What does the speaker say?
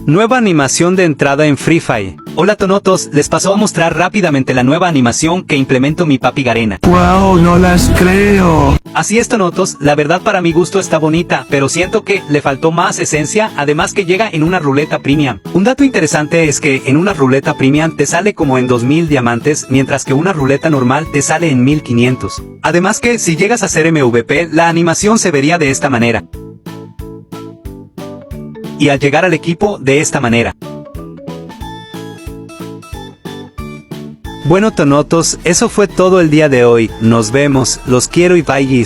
Nueva animación de entrada en Free Fire. Hola Tonotos, les paso a mostrar rápidamente la nueva animación que implemento mi papi Garena. Wow, no las creo. Así es Tonotos, la verdad para mi gusto está bonita, pero siento que le faltó más esencia, además que llega en una ruleta premium. Un dato interesante es que en una ruleta premium te sale como en 2000 diamantes, mientras que una ruleta normal te sale en 1500. Además que si llegas a hacer MVP, la animación se vería de esta manera. Y al llegar al equipo, de esta manera. Bueno Tonotos, eso fue todo el día de hoy, nos vemos, los quiero y bye.